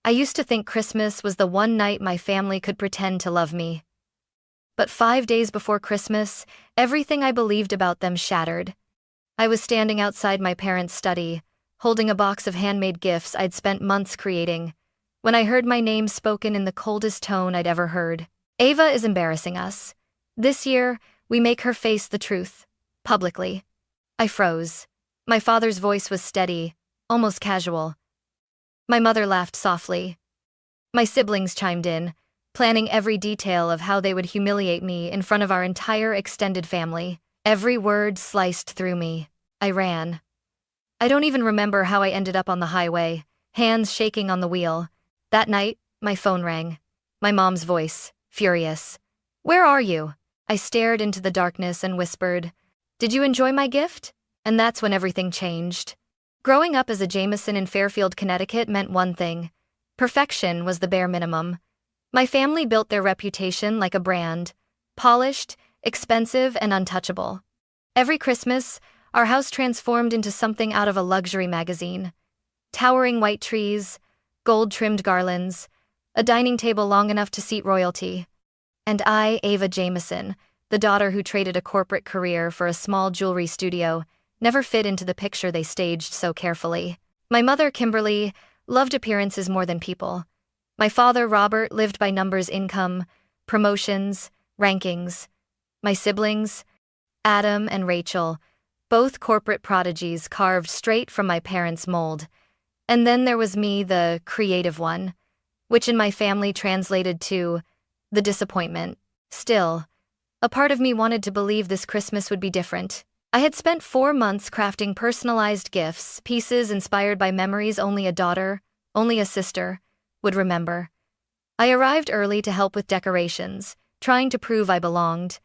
I used to think Christmas was the one night my family could pretend to love me. But 5 days before Christmas, everything I believed about them shattered. I was standing outside my parents' study, holding a box of handmade gifts I'd spent months creating, when I heard my name spoken in the coldest tone I'd ever heard. Ava is embarrassing us. This year, we make her face the truth, publicly. I froze. My father's voice was steady, almost casual. My mother laughed softly. My siblings chimed in, planning every detail of how they would humiliate me in front of our entire extended family. Every word sliced through me. I ran. I don't even remember how I ended up on the highway, hands shaking on the wheel. That night, my phone rang. My mom's voice, furious. "Where are you?" I stared into the darkness and whispered, "Did you enjoy my gift?" And that's when everything changed. Growing up as a Jameson in Fairfield, Connecticut meant one thing. Perfection was the bare minimum. My family built their reputation like a brand, polished, expensive, and untouchable. Every Christmas, our house transformed into something out of a luxury magazine. Towering white trees, gold-trimmed garlands, a dining table long enough to seat royalty. And I, Ava Jameson, the daughter who traded a corporate career for a small jewelry studio, never fit into the picture they staged so carefully. My mother, Kimberly, loved appearances more than people. My father, Robert, lived by numbers, income, promotions, rankings. My siblings, Adam and Rachel, both corporate prodigies carved straight from my parents' mold. And then there was me, the creative one, which in my family translated to the disappointment. Still, a part of me wanted to believe this Christmas would be different. I had spent 4 months crafting personalized gifts, pieces inspired by memories only a daughter, only a sister, would remember. I arrived early to help with decorations, trying to prove I belonged.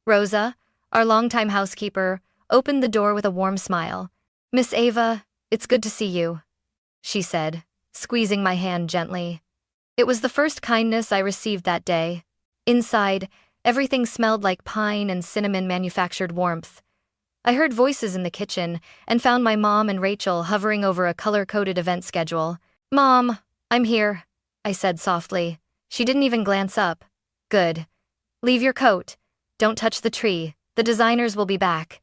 Rosa, our longtime housekeeper, opened the door with a warm smile. "Miss Ava, it's good to see you," she said, squeezing my hand gently. It was the first kindness I received that day. Inside, everything smelled like pine and cinnamon manufactured warmth. I heard voices in the kitchen and found my mom and Rachel hovering over a color-coded event schedule. "Mom, I'm here," I said softly. She didn't even glance up. "Good. Leave your coat. Don't touch the tree. The designers will be back."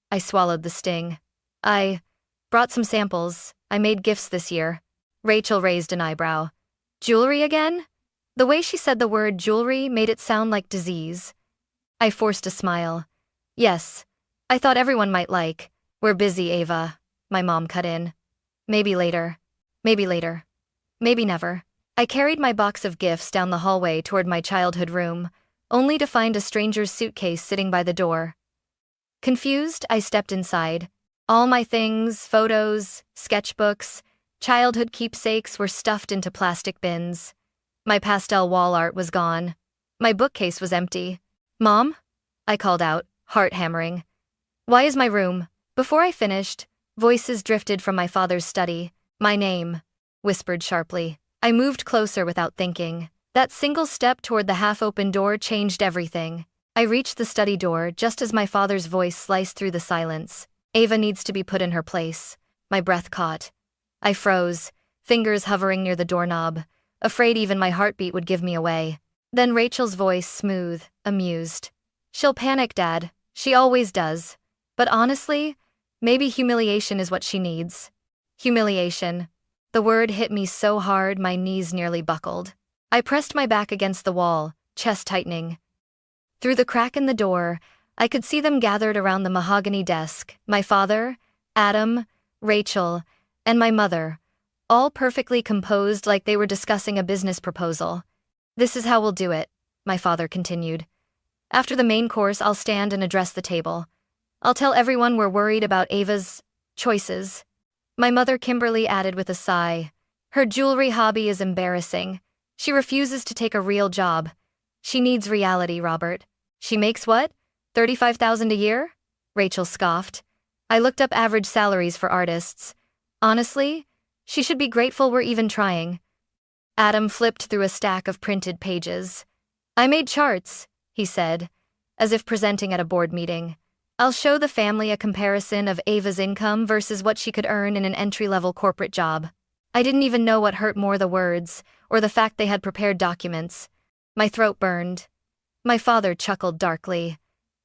I swallowed the sting. "I brought some samples. I made gifts this year." Rachel raised an eyebrow. "Jewelry again?" The way she said the word jewelry made it sound like disease. I forced a smile. "Yes. I thought everyone might like." "We're busy, Ava," my mom cut in. "Maybe later. Maybe later. Maybe never." I carried my box of gifts down the hallway toward my childhood room, only to find a stranger's suitcase sitting by the door. Confused, I stepped inside. All my things, photos, sketchbooks, childhood keepsakes were stuffed into plastic bins. My pastel wall art was gone. My bookcase was empty. "Mom?" I called out, heart hammering. "Why is my room?" Before I finished, voices drifted from my father's study. "My name," whispered sharply. I moved closer without thinking. That single step toward the half-open door changed everything. I reached the study door just as my father's voice sliced through the silence. "Ava needs to be put in her place." My breath caught. I froze, fingers hovering near the doorknob, afraid even my heartbeat would give me away. Then Rachel's voice, smooth, amused. "She'll panic, Dad. She always does. But honestly, maybe humiliation is what she needs." Humiliation. The word hit me so hard my knees nearly buckled. I pressed my back against the wall, chest tightening. Through the crack in the door, I could see them gathered around the mahogany desk, my father, Adam, Rachel, and my mother, all perfectly composed like they were discussing a business proposal. "This is how we'll do it," my father continued. "After the main course, I'll stand and address the table. I'll tell everyone we're worried about Ava's choices." My mother, Kimberly, added with a sigh. "Her jewelry hobby is embarrassing. She refuses to take a real job. She needs reality, Robert." "She makes what? $35,000 a year?" Rachel scoffed. I looked up average salaries for artists. "Honestly, she should be grateful we're even trying." Adam flipped through a stack of printed pages. "I made charts," he said, as if presenting at a board meeting. "I'll show the family a comparison of Ava's income versus what she could earn in an entry-level corporate job." I didn't even know what hurt more, the words, or the fact they had prepared documents. My throat burned. My father chuckled darkly.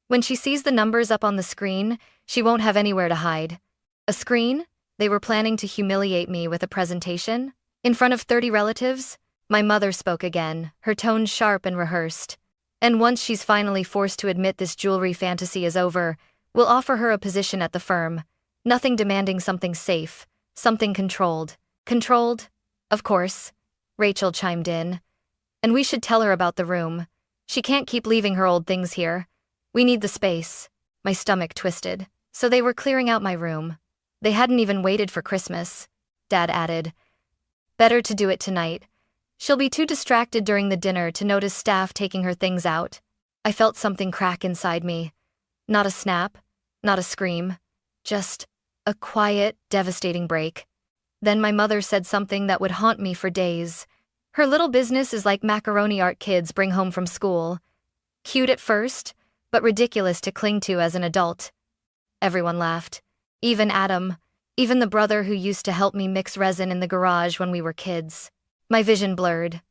When she sees the numbers up on the screen, she won't have anywhere to hide. A screen? They were planning to humiliate me with a presentation? In front of 30 relatives? My mother spoke again, her tone sharp and rehearsed. And once she's finally forced to admit this jewelry fantasy is over, we'll offer her a position at the firm. Nothing demanding, something safe, something controlled. Controlled? Of course. Rachel chimed in. And we should tell her about the room. She can't keep leaving her old things here. We need the space. My stomach twisted. So they were clearing out my room. They hadn't even waited for Christmas. Dad added. Better to do it tonight. She'll be too distracted during the dinner to notice staff taking her things out. I felt something crack inside me. Not a snap, not a scream. Just a quiet, devastating break. Then my mother said something that would haunt me for days. Her little business is like macaroni art kids bring home from school. Cute at first, but ridiculous to cling to as an adult. Everyone laughed. Even Adam. Even the brother who used to help me mix resin in the garage when we were kids. My vision blurred.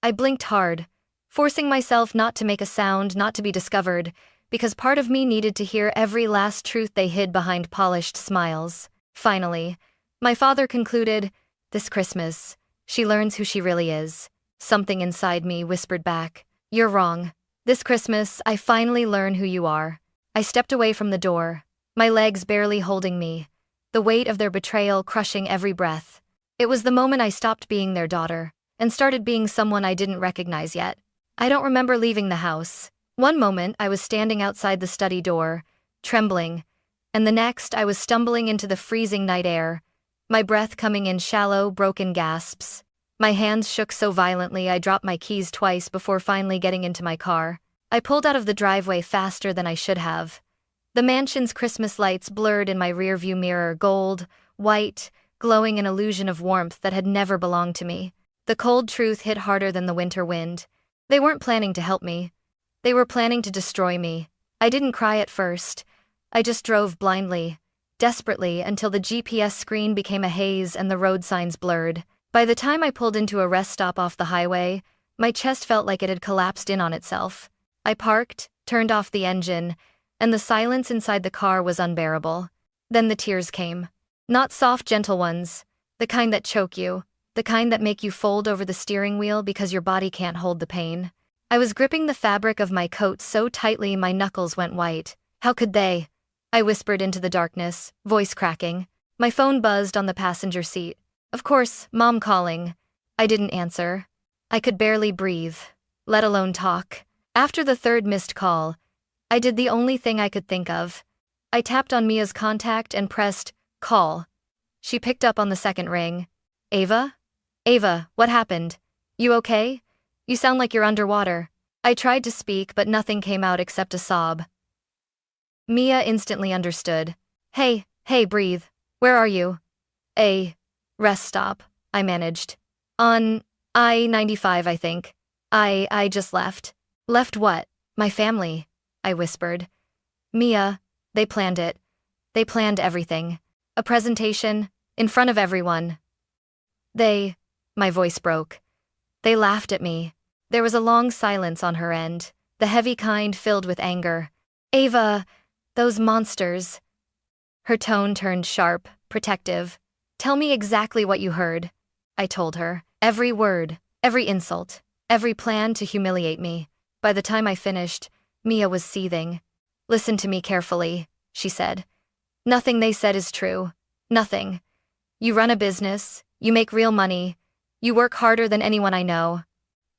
I blinked hard, forcing myself not to make a sound, not to be discovered, because part of me needed to hear every last truth they hid behind polished smiles. Finally, my father concluded, this Christmas, she learns who she really is. Something inside me whispered back, you're wrong. This Christmas, I finally learn who you are. I stepped away from the door, my legs barely holding me, the weight of their betrayal crushing every breath. It was the moment I stopped being their daughter and started being someone I didn't recognize yet. I don't remember leaving the house. One moment I was standing outside the study door, trembling, and the next I was stumbling into the freezing night air, my breath coming in shallow, broken gasps. My hands shook so violently I dropped my keys twice before finally getting into my car. I pulled out of the driveway faster than I should have. The mansion's Christmas lights blurred in my rearview mirror, gold, white, glowing an illusion of warmth that had never belonged to me. The cold truth hit harder than the winter wind. They weren't planning to help me. They were planning to destroy me. I didn't cry at first. I just drove blindly, desperately, until the GPS screen became a haze and the road signs blurred. By the time I pulled into a rest stop off the highway, my chest felt like it had collapsed in on itself. I parked, turned off the engine, and the silence inside the car was unbearable. Then the tears came. Not soft, gentle ones, the kind that choke you, the kind that make you fold over the steering wheel because your body can't hold the pain. I was gripping the fabric of my coat so tightly my knuckles went white. How could they? I whispered into the darkness, voice cracking. My phone buzzed on the passenger seat. Of course, Mom calling. I didn't answer. I could barely breathe, let alone talk. After the third missed call, I did the only thing I could think of. I tapped on Mia's contact and pressed call. She picked up on the second ring. Ava? Ava, what happened? You okay? You sound like you're underwater. I tried to speak, but nothing came out except a sob. Mia instantly understood. Hey, breathe. Where are you? A rest stop, I managed. On I-95, I think. I just left. Left what? My family, I whispered. Mia, they planned it. They planned everything. A presentation, in front of everyone. My voice broke. They laughed at me. There was a long silence on her end, the heavy kind filled with anger. Ava, those monsters. Her tone turned sharp, protective. Tell me exactly what you heard. I told her. Every word, every insult, every plan to humiliate me. By the time I finished, Mia was seething. Listen to me carefully, she said. Nothing they said is true. Nothing. You run a business, you make real money, you work harder than anyone I know.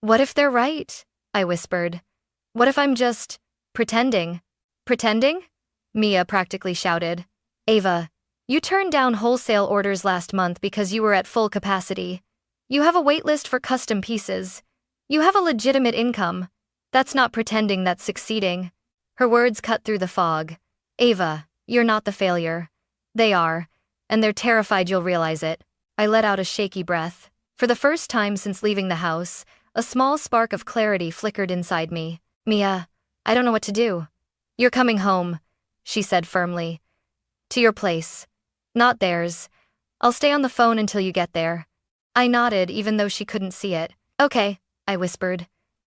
What if they're right? I whispered. What if I'm just pretending? Pretending? Mia practically shouted. Ava, you turned down wholesale orders last month because you were at full capacity. You have a wait list for custom pieces. You have a legitimate income. That's not pretending, that's succeeding. Her words cut through the fog. Ava, you're not the failure. They are, and they're terrified you'll realize it. I let out a shaky breath. For the first time since leaving the house, a small spark of clarity flickered inside me. Mia, I don't know what to do. You're coming home, she said firmly. To your place. Not theirs. I'll stay on the phone until you get there. I nodded even though she couldn't see it. Okay, I whispered.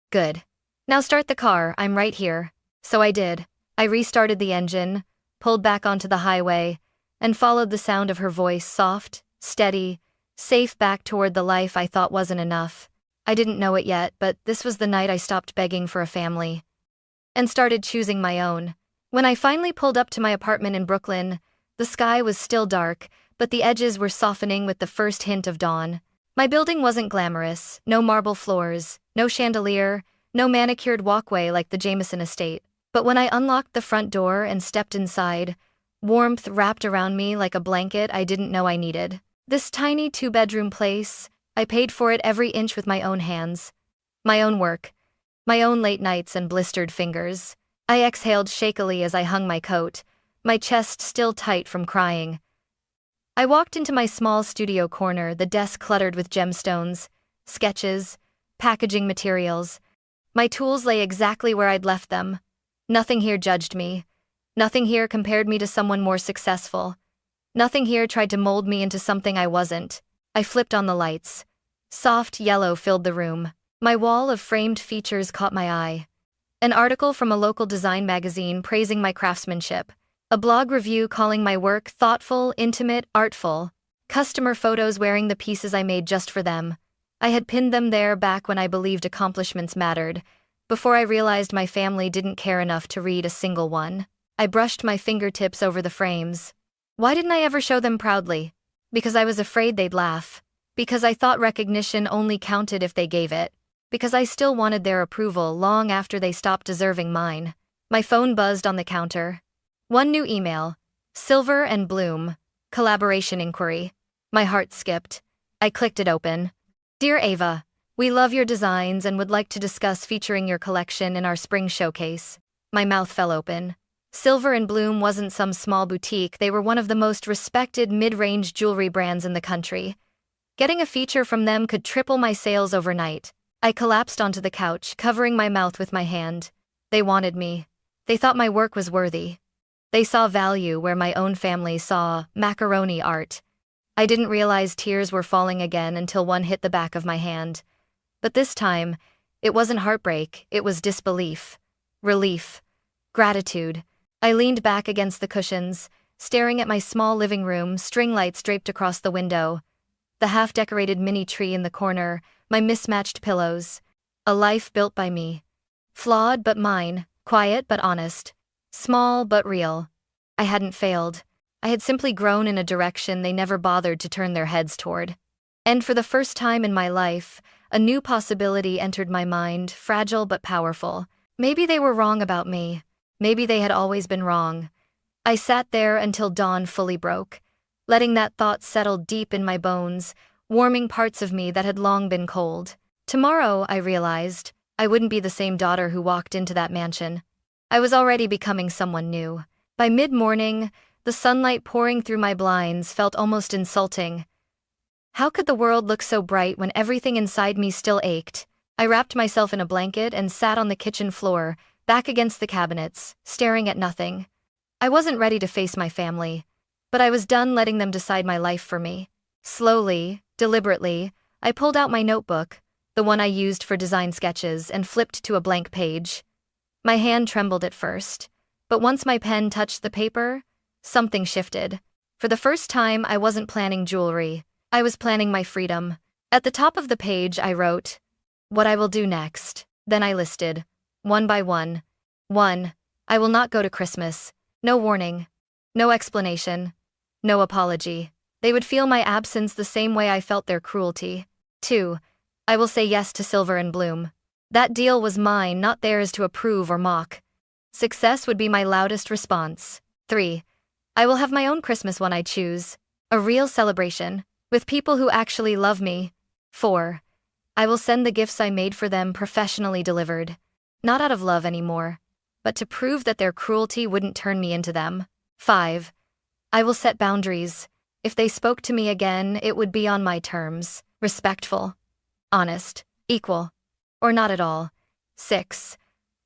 Good. Now start the car, I'm right here. So I did. I restarted the engine, pulled back onto the highway, and followed the sound of her voice, soft, steady, safe back toward the life I thought wasn't enough. I didn't know it yet, but this was the night I stopped begging for a family and started choosing my own. When I finally pulled up to my apartment in Brooklyn, the sky was still dark, but the edges were softening with the first hint of dawn. My building wasn't glamorous, no marble floors, no chandelier, no manicured walkway like the Jameson estate. But when I unlocked the front door and stepped inside, warmth wrapped around me like a blanket I didn't know I needed. This tiny two-bedroom place, I paid for it every inch with my own hands. My own work. My own late nights and blistered fingers. I exhaled shakily as I hung my coat, my chest still tight from crying. I walked into my small studio corner, the desk cluttered with gemstones, sketches, packaging materials. My tools lay exactly where I'd left them. Nothing here judged me. Nothing here compared me to someone more successful. Nothing here tried to mold me into something I wasn't. I flipped on the lights. Soft yellow filled the room. My wall of framed features caught my eye. An article from a local design magazine praising my craftsmanship. A blog review calling my work thoughtful, intimate, artful. Customer photos wearing the pieces I made just for them. I had pinned them there back when I believed accomplishments mattered, before I realized my family didn't care enough to read a single one. I brushed my fingertips over the frames. Why didn't I ever show them proudly? Because I was afraid they'd laugh. Because I thought recognition only counted if they gave it. Because I still wanted their approval long after they stopped deserving mine. My phone buzzed on the counter. One new email. Silver and Bloom. Collaboration inquiry. My heart skipped. I clicked it open. Dear Ava, we love your designs and would like to discuss featuring your collection in our spring showcase. My mouth fell open. Silver and Bloom wasn't some small boutique, they were one of the most respected mid-range jewelry brands in the country. Getting a feature from them could triple my sales overnight. I collapsed onto the couch, covering my mouth with my hand. They wanted me. They thought my work was worthy. They saw value where my own family saw macaroni art. I didn't realize tears were falling again until one hit the back of my hand. But this time, it wasn't heartbreak, it was disbelief. Relief. Gratitude. I leaned back against the cushions, staring at my small living room, string lights draped across the window. The half-decorated mini tree in the corner, my mismatched pillows. A life built by me. Flawed but mine, quiet but honest. Small but real. I hadn't failed. I had simply grown in a direction they never bothered to turn their heads toward. And for the first time in my life, a new possibility entered my mind, fragile but powerful. Maybe they were wrong about me. Maybe they had always been wrong. I sat there until dawn fully broke, letting that thought settle deep in my bones, warming parts of me that had long been cold. Tomorrow, I realized, I wouldn't be the same daughter who walked into that mansion. I was already becoming someone new. By mid-morning, the sunlight pouring through my blinds felt almost insulting. How could the world look so bright when everything inside me still ached? I wrapped myself in a blanket and sat on the kitchen floor, back against the cabinets, staring at nothing. I wasn't ready to face my family, but I was done letting them decide my life for me. Slowly, deliberately, I pulled out my notebook, the one I used for design sketches, and flipped to a blank page. My hand trembled at first, but once my pen touched the paper, something shifted. For the first time, I wasn't planning jewelry. I was planning my freedom. At the top of the page, I wrote, "What I will do next." Then I listed, one by one. 1. I will not go to Christmas. No warning. No explanation. No apology. They would feel my absence the same way I felt their cruelty. 2. I will say yes to Silver and Bloom. That deal was mine, not theirs to approve or mock. Success would be my loudest response. 3. I will have my own Christmas one I choose. A real celebration, with people who actually love me. 4. I will send the gifts I made for them professionally delivered. Not out of love anymore, but to prove that their cruelty wouldn't turn me into them. 5. I will set boundaries. If they spoke to me again, it would be on my terms. Respectful. Honest. Equal. Or not at all. 6.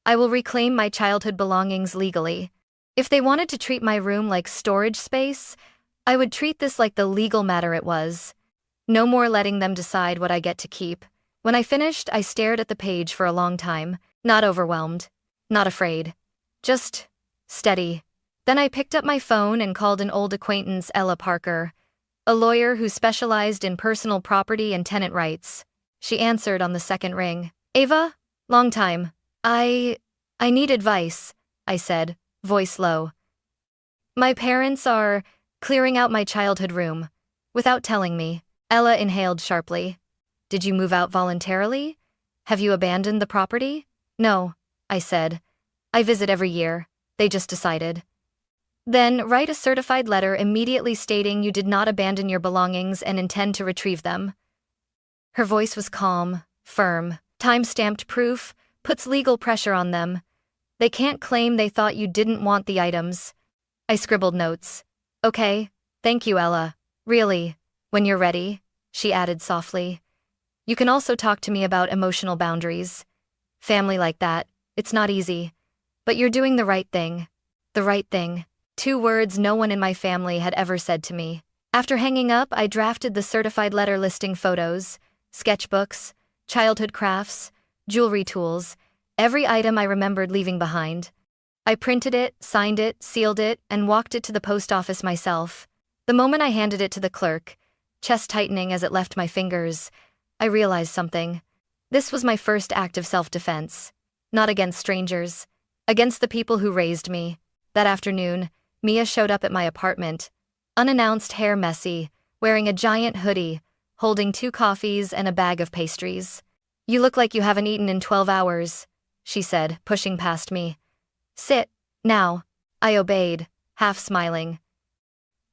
I will reclaim my childhood belongings legally. If they wanted to treat my room like storage space, I would treat this like the legal matter it was. No more letting them decide what I get to keep. When I finished, I stared at the page for a long time, not overwhelmed, not afraid. Just steady. Then I picked up my phone and called an old acquaintance, Ella Parker, a lawyer who specialized in personal property and tenant rights. She answered on the second ring. Ava? Long time. I need advice, I said, voice low. My parents are clearing out my childhood room, without telling me. Ella inhaled sharply. Did you move out voluntarily? Have you abandoned the property? No, I said. I visit every year. They just decided. Then write a certified letter immediately stating you did not abandon your belongings and intend to retrieve them. Her voice was calm, firm. Time-stamped proof puts legal pressure on them. They can't claim they thought you didn't want the items. I scribbled notes. Okay, thank you, Ella. Really, when you're ready, she added softly. You can also talk to me about emotional boundaries. Family like that, it's not easy. But you're doing the right thing. The right thing. 2 words no one in my family had ever said to me. After hanging up, I drafted the certified letter listing photos, sketchbooks, childhood crafts, jewelry tools, every item I remembered leaving behind. I printed it, signed it, sealed it, and walked it to the post office myself. The moment I handed it to the clerk, chest tightening as it left my fingers, I realized something. This was my first act of self-defense. Not against strangers. Against the people who raised me. That afternoon, Mia showed up at my apartment. Unannounced, hair messy, wearing a giant hoodie, holding 2 coffees and a bag of pastries. You look like you haven't eaten in 12 hours, she said, pushing past me. Sit, now. I obeyed, half smiling.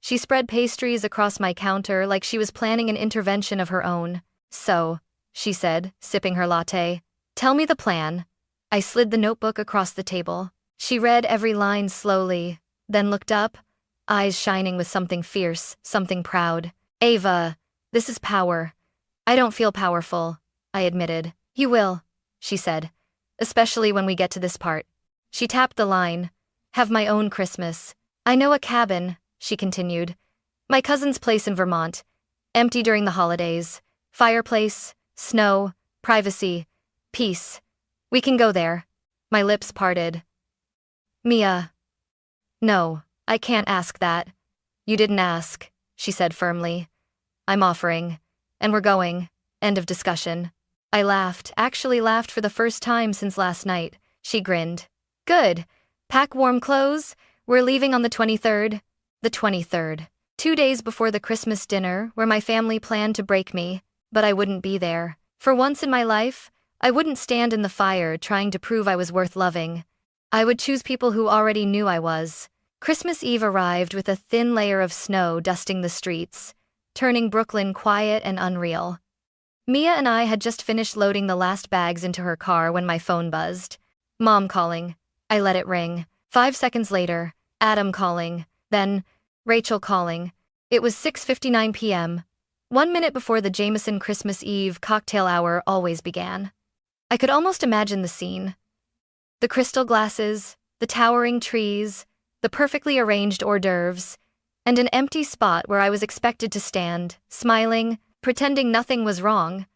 She spread pastries across my counter like she was planning an intervention of her own. So, she said, sipping her latte. Tell me the plan. I slid the notebook across the table. She read every line slowly, then looked up, eyes shining with something fierce, something proud. Ava, this is power. I don't feel powerful, I admitted. You will, she said, especially when we get to this part. She tapped the line. Have my own Christmas. I know a cabin, she continued. My cousin's place in Vermont. Empty during the holidays. Fireplace, snow, privacy, peace. We can go there. My lips parted. Mia. No, I can't ask that. You didn't ask, she said firmly. I'm offering. And we're going. End of discussion. I laughed, actually laughed for the first time since last night. She grinned. Good. Pack warm clothes. We're leaving on the 23rd. The 23rd. 2 days before the Christmas dinner, where my family planned to break me, but I wouldn't be there. For once in my life, I wouldn't stand in the fire trying to prove I was worth loving. I would choose people who already knew I was. Christmas Eve arrived with a thin layer of snow dusting the streets, turning Brooklyn quiet and unreal. Mia and I had just finished loading the last bags into her car when my phone buzzed. Mom calling. I let it ring. 5 seconds later, Adam calling. Then, Rachel calling. It was 6:59 p.m., 1 minute before the Jameson Christmas Eve cocktail hour always began. I could almost imagine the scene. The crystal glasses, the towering trees, the perfectly arranged hors d'oeuvres, and an empty spot where I was expected to stand, smiling, pretending nothing was wrong.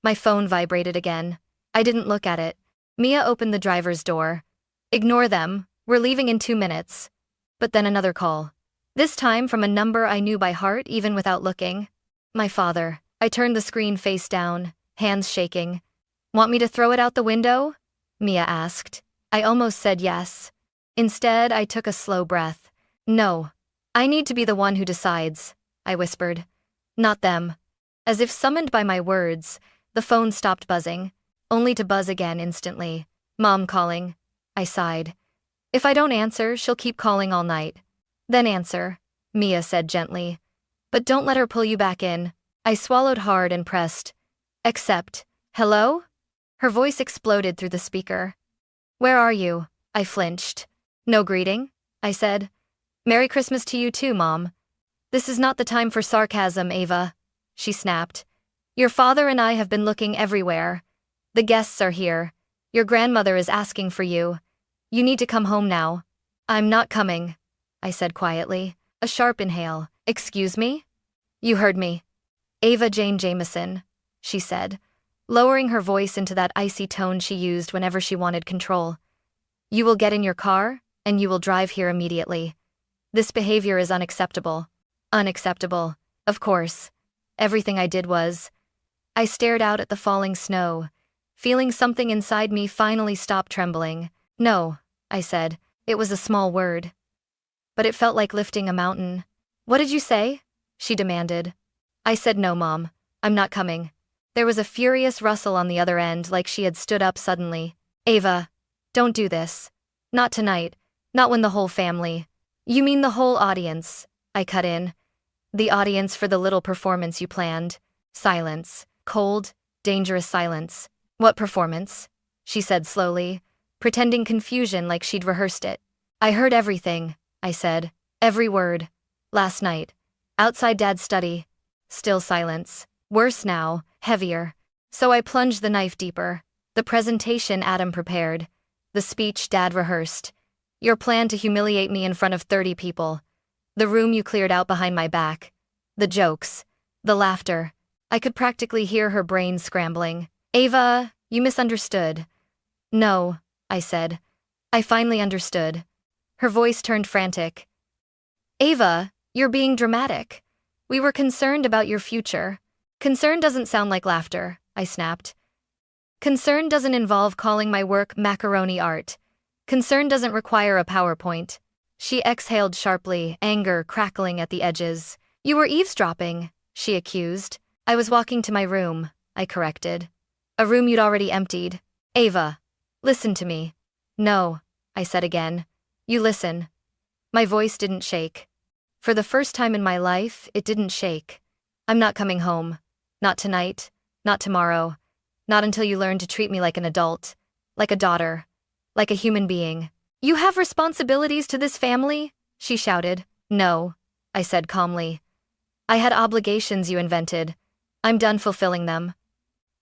My phone vibrated again. I didn't look at it. Mia opened the driver's door. Ignore them, we're leaving in 2 minutes. But then another call. This time from a number I knew by heart even without looking. My father. I turned the screen face down, hands shaking. Want me to throw it out the window? Mia asked. I almost said yes. Instead, I took a slow breath. No. I need to be the one who decides, I whispered. Not them. As if summoned by my words, the phone stopped buzzing, only to buzz again instantly. Mom calling. I sighed. If I don't answer, she'll keep calling all night. Then answer, Mia said gently. But don't let her pull you back in. I swallowed hard and pressed. Accept. Hello? Her voice exploded through the speaker. Where are you? I flinched. No greeting? I said. Merry Christmas to you too, Mom. This is not the time for sarcasm, Ava, she snapped. Your father and I have been looking everywhere. The guests are here. Your grandmother is asking for you. You need to come home now. I'm not coming, I said quietly. A sharp inhale. Excuse me? You heard me. Ava Jameson, she said, lowering her voice into that icy tone she used whenever she wanted control. You will get in your car, and you will drive here immediately. This behavior is unacceptable. Unacceptable, of course. Everything I did was. I stared out at the falling snow, feeling something inside me finally stop trembling. No, I said. It was a small word. But it felt like lifting a mountain. What did you say? She demanded. I said no, Mom. I'm not coming. There was a furious rustle on the other end, like she had stood up suddenly. Ava, don't do this. Not tonight. Not when the whole family. You mean the whole audience, I cut in. The audience for the little performance you planned. Silence. Cold, dangerous silence. What performance? She said slowly, pretending confusion like she'd rehearsed it. I heard everything, I said. Every word. Last night. Outside Dad's study. Still silence. Worse now, heavier. So I plunged the knife deeper. The presentation Adam prepared. The speech Dad rehearsed. Your plan to humiliate me in front of 30 people. The room you cleared out behind my back. The jokes. The laughter. I could practically hear her brain scrambling. Ava, you misunderstood. No, I said. I finally understood. Her voice turned frantic. Ava, you're being dramatic. We were concerned about your future. Concern doesn't sound like laughter, I snapped. Concern doesn't involve calling my work macaroni art. Concern doesn't require a PowerPoint. She exhaled sharply, anger crackling at the edges. You were eavesdropping, she accused. I was walking to my room, I corrected. A room you'd already emptied. Ava, listen to me. No, I said again. You listen. My voice didn't shake. For the first time in my life, it didn't shake. I'm not coming home. Not tonight. Not tomorrow. Not until you learn to treat me like an adult. Like a daughter. Like a human being. You have responsibilities to this family? She shouted. No, I said calmly. I had obligations you invented. I'm done fulfilling them.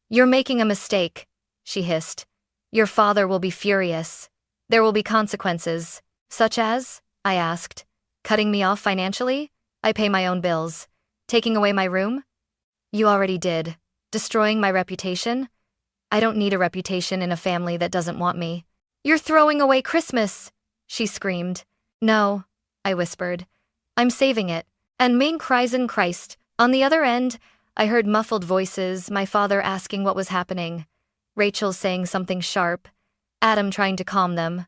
You're making a mistake, she hissed. Your father will be furious. There will be consequences. Such as? I asked. Cutting me off financially? I pay my own bills. Taking away my room? You already did. Destroying my reputation? I don't need a reputation in a family that doesn't want me. You're throwing away Christmas, she screamed. No, I whispered. I'm saving it. And mein Kreisen Christ. On the other end, I heard muffled voices, my father asking what was happening. Rachel saying something sharp. Adam trying to calm them.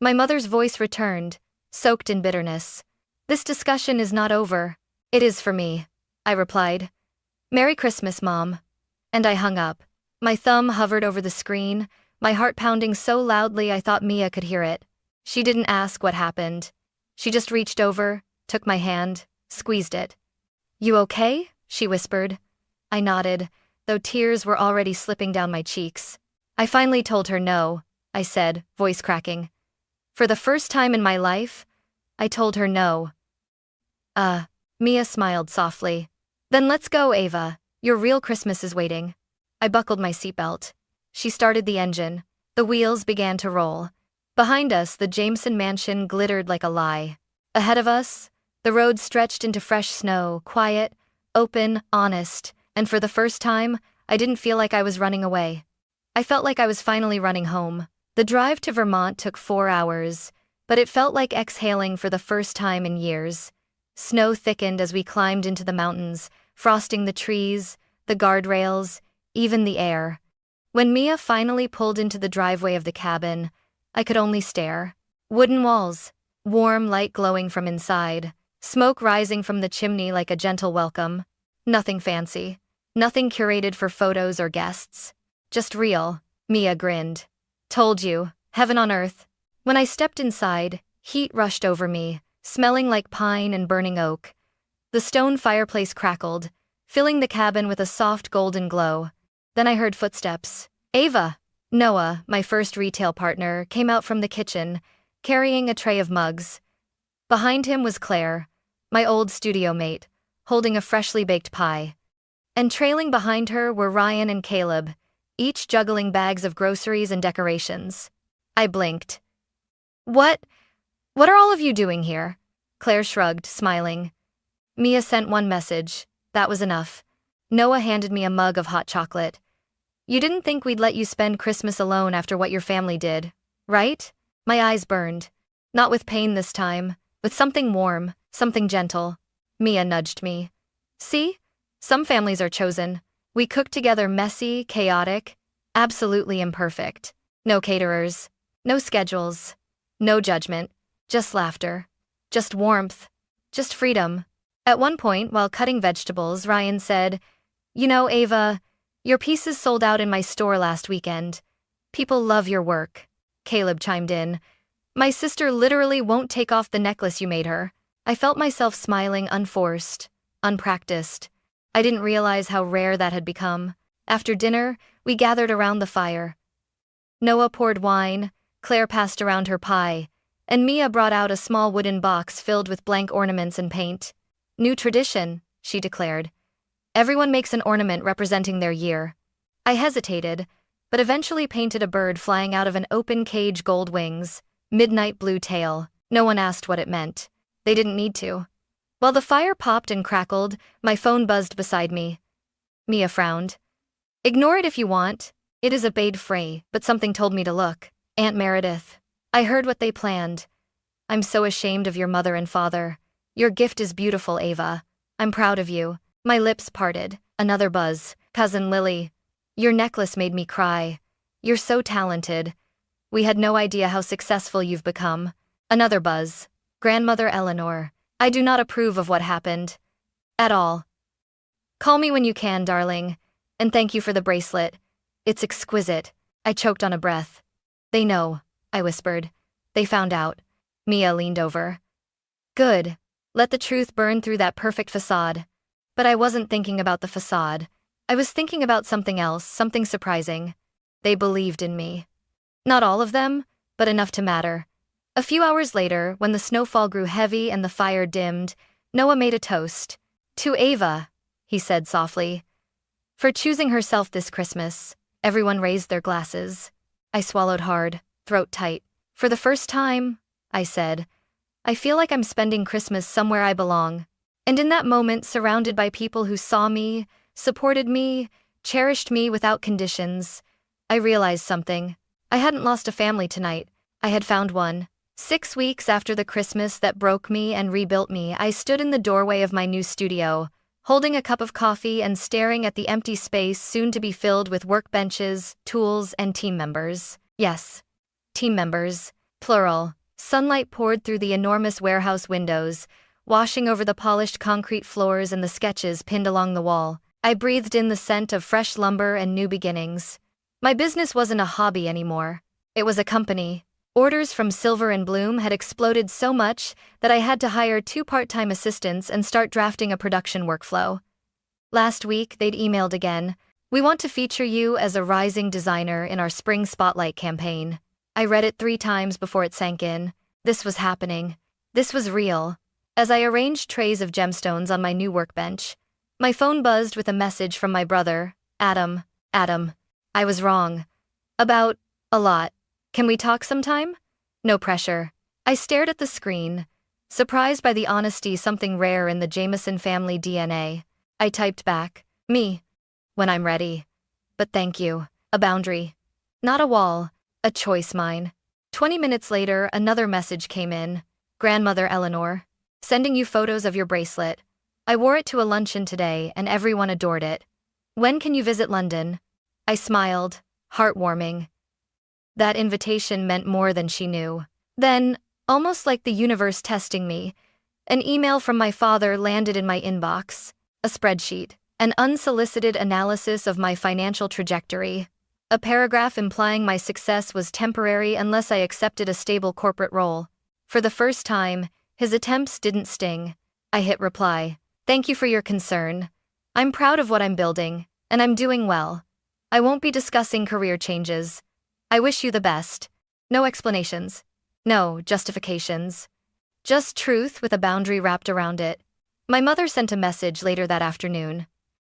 My mother's voice returned, soaked in bitterness. This discussion is not over. It is for me, I replied. Merry Christmas, Mom. And I hung up. My thumb hovered over the screen, my heart pounding so loudly I thought Mia could hear it. She didn't ask what happened. She just reached over, took my hand, squeezed it. You okay? She whispered. I nodded, though tears were already slipping down my cheeks. I finally told her no, I said, voice cracking. For the first time in my life, I told her no. Mia smiled softly. Then let's go, Ava. Your real Christmas is waiting. I buckled my seatbelt. She started the engine. The wheels began to roll. Behind us, the Jameson mansion glittered like a lie. Ahead of us, the road stretched into fresh snow, quiet, open, honest, and for the first time, I didn't feel like I was running away. I felt like I was finally running home. The drive to Vermont took 4 hours, but it felt like exhaling for the first time in years. Snow thickened as we climbed into the mountains, frosting the trees, the guardrails, even the air. When Mia finally pulled into the driveway of the cabin, I could only stare. Wooden walls, warm light glowing from inside, smoke rising from the chimney like a gentle welcome. Nothing fancy. Nothing curated for photos or guests. Just real. Mia grinned. Told you. Heaven on earth. When I stepped inside, heat rushed over me, smelling like pine and burning oak. The stone fireplace crackled, filling the cabin with a soft golden glow. Then I heard footsteps. Ava. Noah, my first retail partner, came out from the kitchen, carrying a tray of mugs. Behind him was Claire, my old studio mate, holding a freshly baked pie. And trailing behind her were Ryan and Caleb, each juggling bags of groceries and decorations. I blinked. What are all of you doing here? Claire shrugged, smiling. Mia sent one message. That was enough. Noah handed me a mug of hot chocolate. You didn't think we'd let you spend Christmas alone after what your family did, right? My eyes burned. Not with pain this time, with something warm, something gentle. Mia nudged me. See? Some families are chosen. We cooked together messy, chaotic, absolutely imperfect. No caterers, no schedules, no judgment, just laughter, just warmth, just freedom. At one point, while cutting vegetables, Ryan said, "You know, Ava, your pieces sold out in my store last weekend. People love your work." Caleb chimed in. "My sister literally won't take off the necklace you made her." I felt myself smiling unforced, unpracticed. I didn't realize how rare that had become. After dinner, we gathered around the fire. Noah poured wine, Claire passed around her pie, and Mia brought out a small wooden box filled with blank ornaments and paint. "New tradition," she declared. "Everyone makes an ornament representing their year." I hesitated, but eventually painted a bird flying out of an open cage, gold wings, midnight blue tail. No one asked what it meant. They didn't need to. While the fire popped and crackled, my phone buzzed beside me. Mia frowned. "Ignore it if you want. It is a bade fray, but something told me to look." Aunt Meredith. I heard what they planned. "I'm so ashamed of your mother and father. Your gift is beautiful, Ava. I'm proud of you." My lips parted. Another buzz. "Cousin Lily. Your necklace made me cry. You're so talented. We had no idea how successful you've become." Another buzz. "Grandmother Eleanor. I do not approve of what happened. At all. Call me when you can, darling. And thank you for the bracelet. It's exquisite." I choked on a breath. "They know," I whispered. "They found out." Mia leaned over. "Good. Let the truth burn through that perfect facade." But I wasn't thinking about the facade. I was thinking about something else, something surprising. They believed in me. Not all of them, but enough to matter. A few hours later, when the snowfall grew heavy and the fire dimmed, Noah made a toast. "To Ava," he said softly. "For choosing herself this Christmas." Everyone raised their glasses. I swallowed hard, throat tight. "For the first time," I said, "I feel like I'm spending Christmas somewhere I belong." And in that moment, surrounded by people who saw me, supported me, cherished me without conditions, I realized something. I hadn't lost a family tonight. I had found one. 6 weeks after the Christmas that broke me and rebuilt me, I stood in the doorway of my new studio, holding a cup of coffee and staring at the empty space soon to be filled with workbenches, tools, and team members. Yes, team members, plural. Sunlight poured through the enormous warehouse windows, washing over the polished concrete floors and the sketches pinned along the wall. I breathed in the scent of fresh lumber and new beginnings. My business wasn't a hobby anymore. It was a company. Orders from Silver and Bloom had exploded so much that I had to hire 2 part-time assistants and start drafting a production workflow. Last week, they'd emailed again. "We want to feature you as a rising designer in our spring spotlight campaign." I read it 3 times before it sank in. This was happening. This was real. As I arranged trays of gemstones on my new workbench, my phone buzzed with a message from my brother, Adam. "Adam, I was wrong. About a lot. Can we talk sometime?" "No pressure." I stared at the screen, surprised by the honesty, something rare in the Jameson family DNA. I typed back, "Me. When I'm ready. But thank you." A boundary. Not a wall. A choice mine. 20 minutes later, another message came in. "Grandmother Eleanor. Sending you photos of your bracelet. I wore it to a luncheon today and everyone adored it. When can you visit London?" I smiled, heartwarming. That invitation meant more than she knew. Then, almost like the universe testing me, an email from my father landed in my inbox. A spreadsheet, an unsolicited analysis of my financial trajectory. A paragraph implying my success was temporary unless I accepted a stable corporate role. For the first time, his attempts didn't sting. I hit reply. "Thank you for your concern. I'm proud of what I'm building, and I'm doing well. I won't be discussing career changes. I wish you the best." No explanations. No justifications. Just truth with a boundary wrapped around it. My mother sent a message later that afternoon.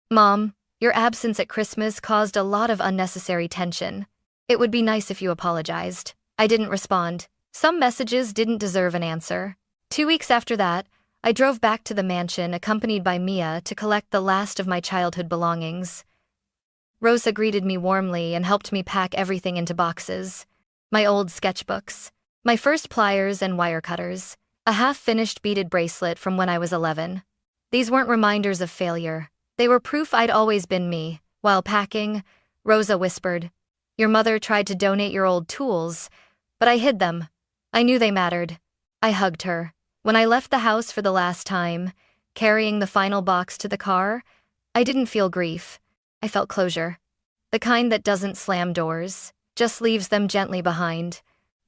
"Mom, your absence at Christmas caused a lot of unnecessary tension. It would be nice if you apologized." I didn't respond. Some messages didn't deserve an answer. 2 weeks after that, I drove back to the mansion accompanied by Mia to collect the last of my childhood belongings. Rosa greeted me warmly and helped me pack everything into boxes. My old sketchbooks, my first pliers and wire cutters, a half-finished beaded bracelet from when I was 11. These weren't reminders of failure. They were proof I'd always been me. While packing, Rosa whispered, "Your mother tried to donate your old tools, but I hid them. I knew they mattered." I hugged her. When I left the house for the last time, carrying the final box to the car, I didn't feel grief. I felt closure. The kind that doesn't slam doors, just leaves them gently behind.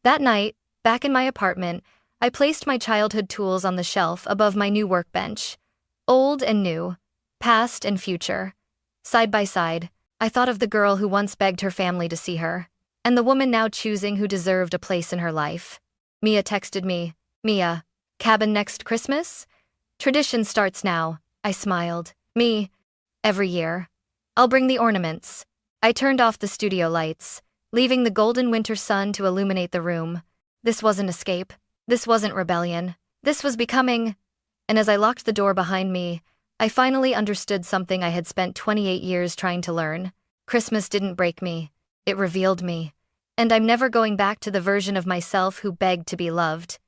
That night, back in my apartment, I placed my childhood tools on the shelf above my new workbench. Old and new, past and future. Side by side, I thought of the girl who once begged her family to see her, and the woman now choosing who deserved a place in her life. Mia texted me, "Mia, cabin next Christmas? Tradition starts now," I smiled. "Me, every year. I'll bring the ornaments." I turned off the studio lights, leaving the golden winter sun to illuminate the room. This wasn't escape. This wasn't rebellion. This was becoming. And as I locked the door behind me, I finally understood something I had spent 28 years trying to learn. Christmas didn't break me. It revealed me. And I'm never going back to the version of myself who begged to be loved.